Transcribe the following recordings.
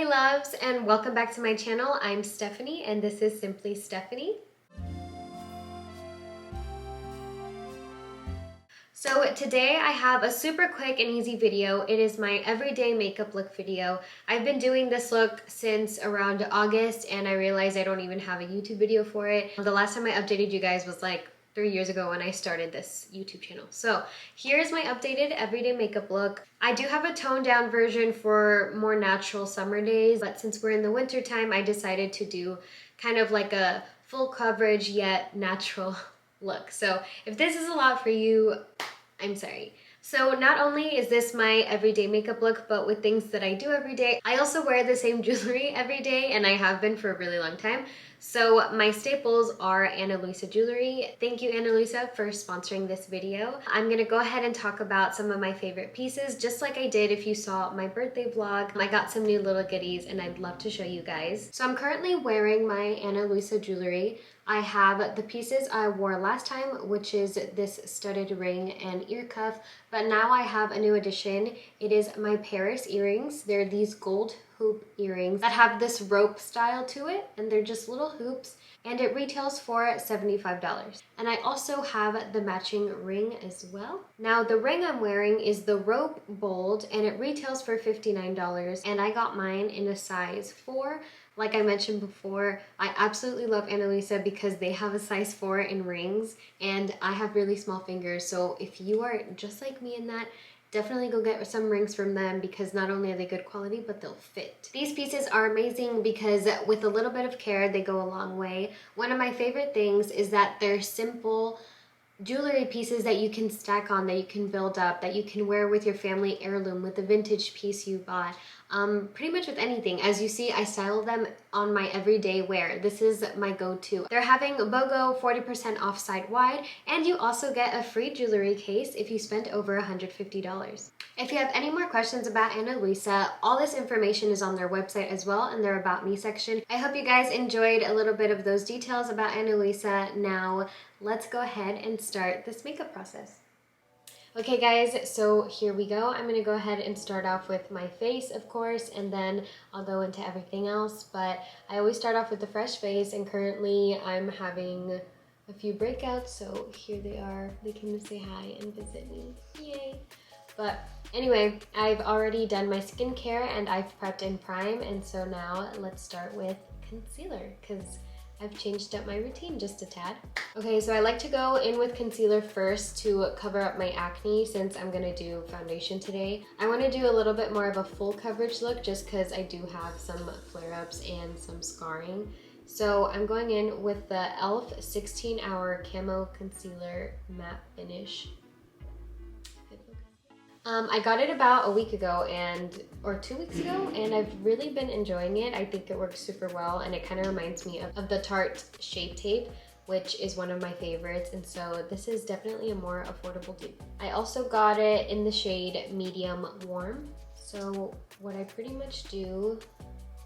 loves, and welcome back to my channel. I'm Stephanie and this is Simply Stephanie. So today I have a super quick and easy video. It is my everyday makeup look video. I've been doing this look since around August and I realized I don't even have a YouTube video for it. The last time I updated you guys was like 3 years ago when I started this YouTube channel. So here's my updated everyday makeup look. I do have a toned down version for more natural summer days, but since we're in the winter time, I decided to do kind of like a full coverage yet natural look. So if this is a lot for you, I'm sorry. So not only is this my everyday makeup look, but with things that I do every day, I also wear the same jewelry every day, and I have been for a really long time. So my staples are Ana Luisa jewelry. Thank you, Ana Luisa, for sponsoring this video. I'm gonna go ahead and talk about some of my favorite pieces, just like I did if you saw my birthday vlog. I got some new little goodies and I'd love to show you guys. So I'm currently wearing my Ana Luisa jewelry. I have the pieces I wore last time, which is this studded ring and ear cuff, but now I have a new addition. It is my Paris earrings. They're these gold hoop earrings that have this rope style to it, and they're just little hoops, and it retails for $75. And I also have the matching ring as well. Now the ring I'm wearing is the rope bold, and it retails for $59, and I got mine in a size 4. Like I mentioned before, I absolutely love Ana Luisa because they have a size 4 in rings, and I have really small fingers, so if you are just like me in that, definitely go get some rings from them because not only are they good quality, but they'll fit. These pieces are amazing because with a little bit of care, they go a long way. One of my favorite things is that they're simple jewelry pieces that you can stack on, that you can build up, that you can wear with your family heirloom, with a vintage piece you bought, pretty much with anything. As you see, I style them on my everyday wear. This is my go-to. They're having BOGO 40% off site wide, and you also get a free jewelry case if you spend over $150. If you have any more questions about Ana Luisa, all this information is on their website as well in their About Me section. I hope you guys enjoyed a little bit of those details about Ana Luisa. Now, let's go ahead and start this makeup process. Okay guys, so here we go. I'm gonna go ahead and start off with my face, of course, and then I'll go into everything else, but I always start off with the fresh face, and currently I'm having a few breakouts, so here they are. They came to say hi and visit me. Yay! But anyway, I've already done my skincare and I've prepped and primed, and so now let's start with concealer because I've changed up my routine just a tad. Okay, so I like to go in with concealer first to cover up my acne since I'm gonna do foundation today. I wanna do a little bit more of a full coverage look just because I do have some flare-ups and some scarring. So I'm going in with the e.l.f. 16-Hour Camo Concealer Matte Finish. I got it about a week ago or 2 weeks ago, and I've really been enjoying it. I think it works super well, and it kind of reminds me of the Tarte Shape Tape, which is one of my favorites, and so this is definitely a more affordable dupe. I also got it in the shade Medium Warm. So what I pretty much do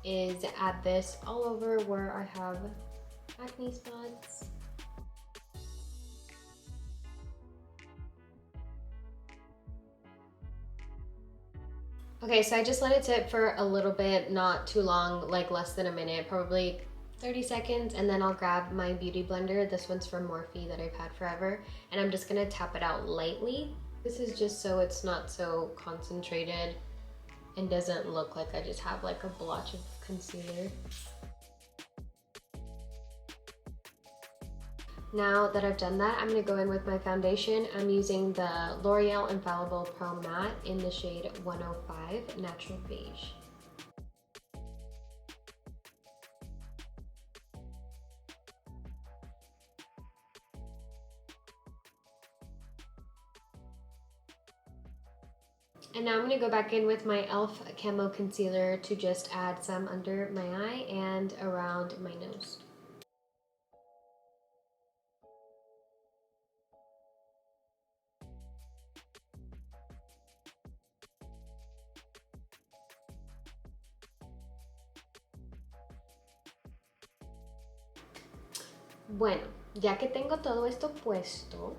is add this all over where I have acne spots. Okay, so I just let it sit for a little bit, not too long, like less than a minute, probably 30 seconds, and then I'll grab my beauty blender. This one's from Morphe that I've had forever, and I'm just gonna tap it out lightly. This is just so it's not so concentrated and doesn't look like I just have like a blotch of concealer. Now that I've done that, I'm going to go in with my foundation. I'm using the L'Oreal Infallible Pro Matte in the shade 105 Natural Beige. And now I'm going to go back in with my e.l.f. Camo Concealer to just add some under my eye and around my nose. Bueno, ya que tengo todo esto puesto,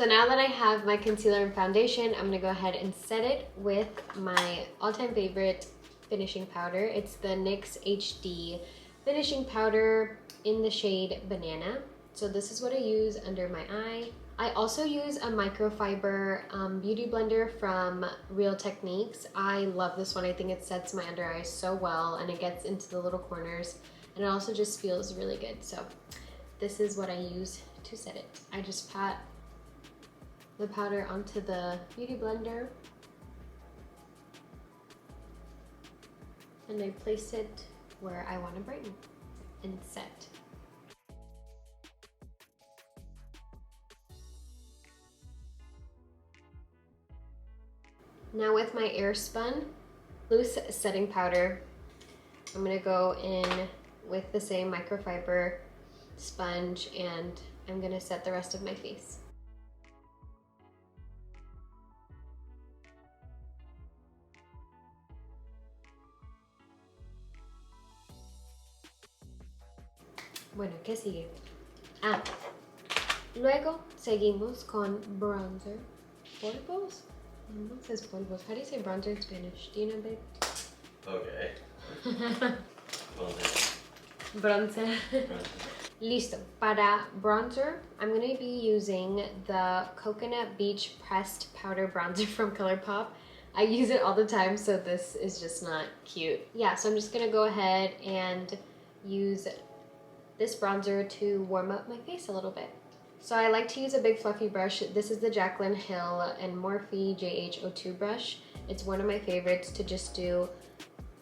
So now that I have my concealer and foundation, I'm gonna go ahead and set it with my all-time favorite finishing powder. It's the NYX HD finishing powder in the shade Banana. So this is what I use under my eye. I also use a microfiber beauty blender from Real Techniques. I love this one. I think it sets my under eyes so well and it gets into the little corners, and it also just feels really good. So this is what I use to set it. I just pat the powder onto the beauty blender and I place it where I want to brighten and set. Now with my Air Spun loose setting powder, I'm gonna go in with the same microfiber sponge and I'm gonna set the rest of my face. Bueno, ¿qué sigue? Luego seguimos con bronzer. ¿Polvos? No says polvos. How do you say bronzer in Spanish? Do you know, babe? Okay. Bronzer. Listo. Para bronzer, I'm going to be using the Coconut Beach Pressed Powder Bronzer from Colourpop. I use it all the time, so this is just not cute. Yeah, so I'm just going to go ahead and use this bronzer to warm up my face a little bit. So I like to use a big fluffy brush. This is the Jaclyn Hill and Morphe JH02 brush. It's one of my favorites to just do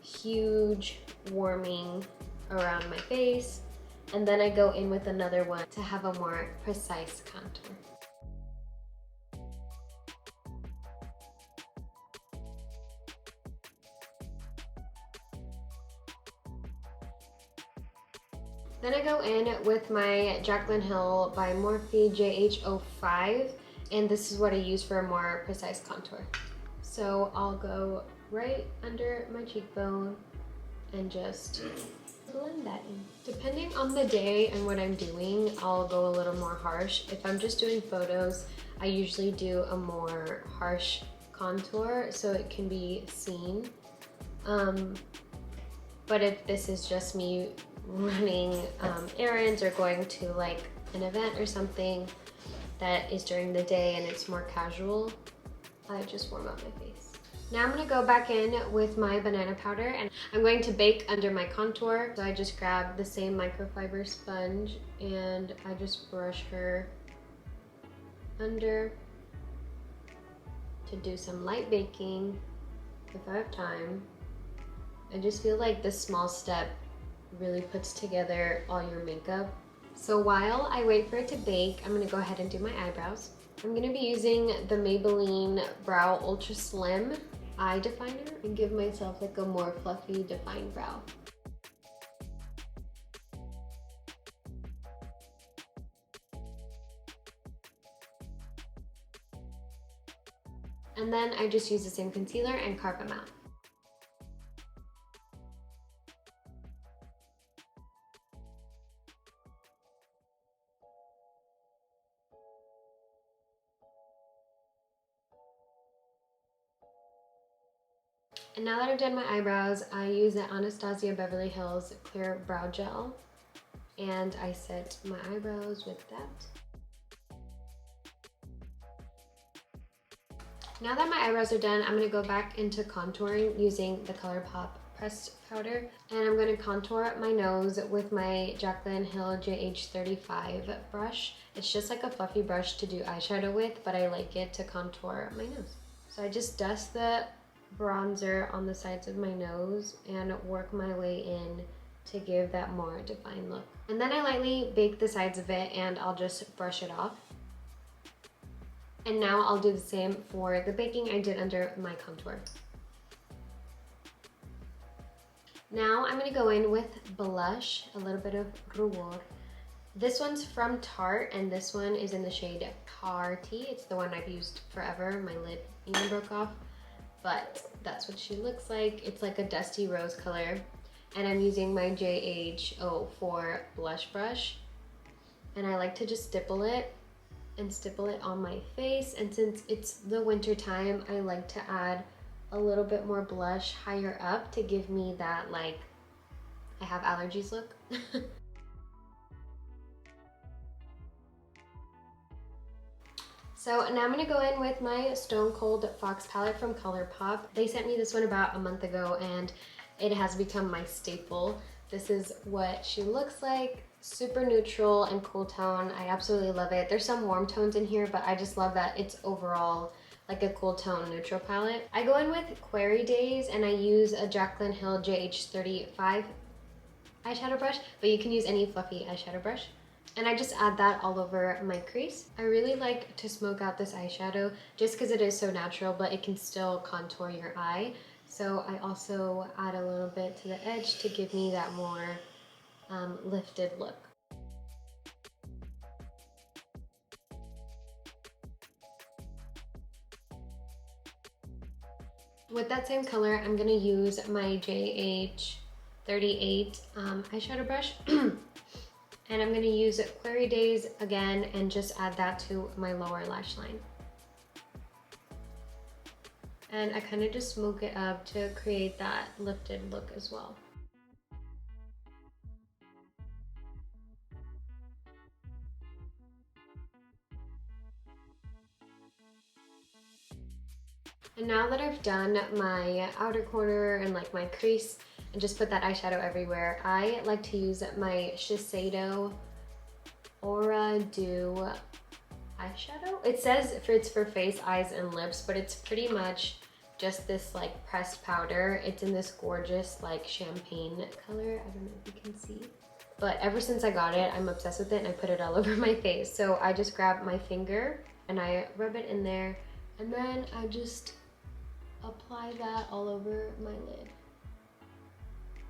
huge warming around my face. And then I go in with another one to have a more precise contour. Then I go in with my Jaclyn Hill by Morphe JH05, and this is what I use for a more precise contour. So I'll go right under my cheekbone and just blend that in. Depending on the day and what I'm doing, I'll go a little more harsh. If I'm just doing photos, I usually do a more harsh contour so it can be seen. But if this is just me running errands or going to like an event or something that is during the day and it's more casual, I just warm up my face. Now I'm going to go back in with my banana powder and I'm going to bake under my contour. So I just grab the same microfiber sponge and I just brush her under to do some light baking if I have time. I just feel like this small step really puts together all your makeup. So while I wait for it to bake, I'm going to go ahead and do my eyebrows. I'm going to be using the Maybelline Brow Ultra Slim Eye Definer and give myself like a more fluffy defined brow. And then I just use the same concealer and carve them out. And now that I've done my eyebrows, I use the Anastasia Beverly Hills Clear Brow Gel. And I set my eyebrows with that. Now that my eyebrows are done, I'm going to go back into contouring using the Colourpop pressed powder. And I'm going to contour my nose with my Jaclyn Hill JH35 brush. It's just like a fluffy brush to do eyeshadow with, but I like it to contour my nose. So I just dust the bronzer on the sides of my nose and work my way in to give that more defined look. And then I lightly bake the sides of it and I'll just brush it off. And now I'll do the same for the baking I did under my contour. Now I'm going to go in with blush, a little bit of Rubor. This one's from Tarte and this one is in the shade Party. It's the one I've used forever. My lid even broke off. But that's what she looks like. It's like a dusty rose color. And I'm using my JH04 blush brush. And I like to just stipple it and stipple it on my face. And since it's the winter time, I like to add a little bit more blush higher up to give me that like I have allergies look. So now I'm gonna go in with my Stone Cold Fox palette from Colourpop. They sent me this one about a month ago and it has become my staple. This is what she looks like. Super neutral and cool tone. I absolutely love it. There's some warm tones in here, but I just love that it's overall like a cool tone neutral palette. I go in with Query Days and I use a Jaclyn Hill JH35 eyeshadow brush, but you can use any fluffy eyeshadow brush. And I just add that all over my crease. I really like to smoke out this eyeshadow just because it is so natural, but it can still contour your eye. So I also add a little bit to the edge to give me that more lifted look. With that same color, I'm gonna use my JH38 eyeshadow brush. And I'm gonna use Query Days again and just add that to my lower lash line. And I kind of just smoke it up to create that lifted look as well. And now that I've done my outer corner and like my crease and just put that eyeshadow everywhere, I like to use my Shiseido Aura Dew eyeshadow. It says it's for face, eyes, and lips, but it's pretty much just this like pressed powder. It's in this gorgeous like champagne color. I don't know if you can see. But ever since I got it, I'm obsessed with it and I put it all over my face. So I just grab my finger and I rub it in there and then I just apply that all over my lid.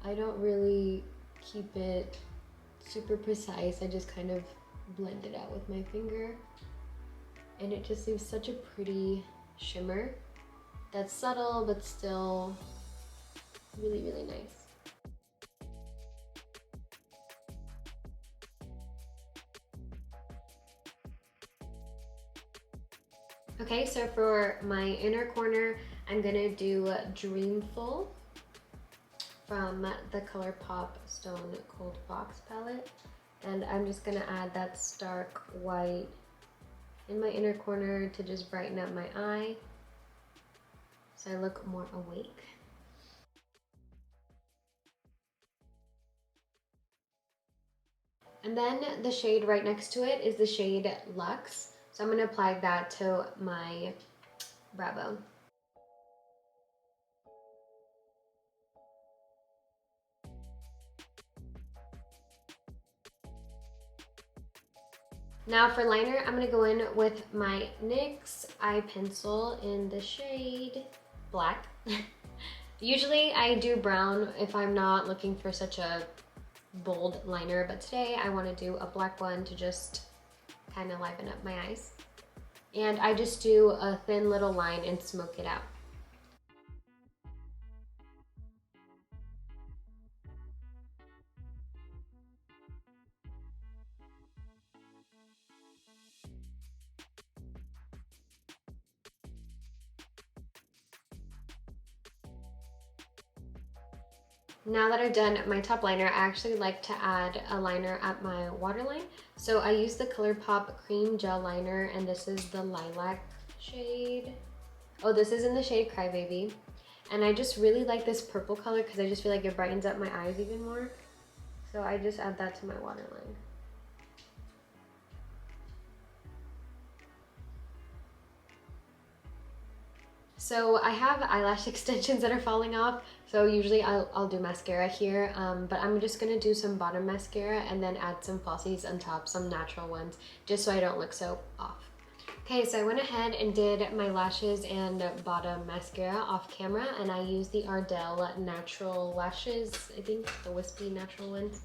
I don't really keep it super precise. I just kind of blend it out with my finger. And it just leaves such a pretty shimmer that's subtle but still really, really nice. Okay, so for my inner corner, I'm gonna do Dreamful from the Colourpop Stone Cold Fox palette. And I'm just gonna add that stark white in my inner corner to just brighten up my eye so I look more awake. And then the shade right next to it is the shade Luxe. So I'm gonna apply that to my brow bone. Now for liner, I'm gonna go in with my NYX eye pencil in the shade Black. Usually I do brown if I'm not looking for such a bold liner, but today I wanna do a black one to just kind of liven up my eyes. And I just do a thin little line and smoke it out. Now that I've done my top liner, I actually like to add a liner at my waterline. So I use the Colourpop Cream Gel Liner, and this is the Lilac shade. Oh, this is in the shade Crybaby. And I just really like this purple color because I just feel like it brightens up my eyes even more. So I just add that to my waterline. So I have eyelash extensions that are falling off, so usually I'll do mascara here, but I'm just gonna do some bottom mascara and then add some falsies on top, some natural ones, just so I don't look so off. Okay, so I went ahead and did my lashes and bottom mascara off camera, and I used the Ardell natural lashes, I think the wispy natural ones,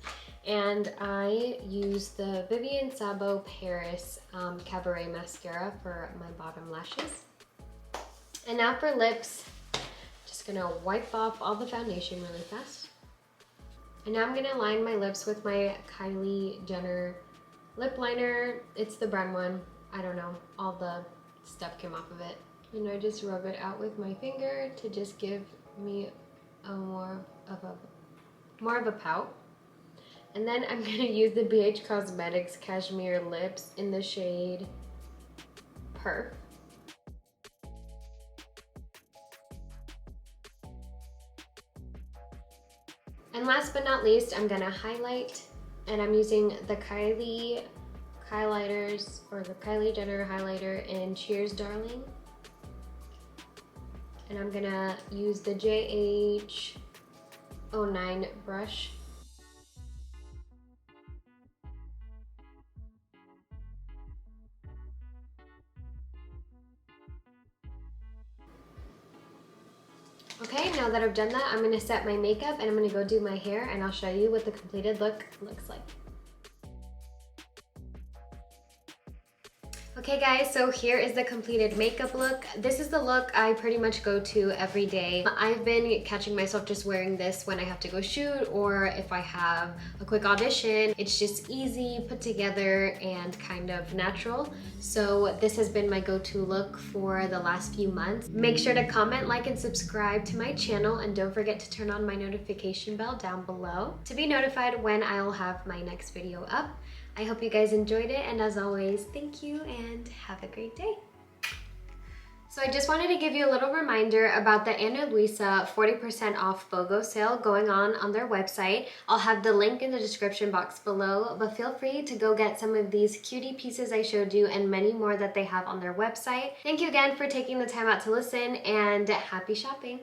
and I used the Vivienne Sabo Paris Cabaret mascara for my bottom lashes. And now for lips, just gonna wipe off all the foundation really fast. And now I'm gonna line my lips with my Kylie Jenner lip liner. It's the brown one. I don't know, all the stuff came off of it. And I just rub it out with my finger to just give me a more of a pout. And then I'm gonna use the BH Cosmetics Cashmere Lips in the shade Perf. And last but not least, I'm gonna highlight, and I'm using the Kylie highlighters, or the Kylie Jenner highlighter in Cheers Darling. And I'm gonna use the JH09 brush. Okay, now that I've done that, I'm gonna set my makeup and I'm gonna go do my hair, and I'll show you what the completed look looks like. Okay guys, so here is the completed makeup look. This is the look I pretty much go to every day. I've been catching myself just wearing this when I have to go shoot, or if I have a quick audition. It's just easy, put together, and kind of natural. So this has been my go-to look for the last few months. Make sure to comment, like, and subscribe to my channel, and don't forget to turn on my notification bell down below to be notified when I'll have my next video up. I hope you guys enjoyed it, and as always, thank you and have a great day. So I just wanted to give you a little reminder about the Ana Luisa 40% off BOGO sale going on their website. I'll have the link in the description box below, but feel free to go get some of these cutie pieces I showed you and many more that they have on their website. Thank you again for taking the time out to listen, and happy shopping.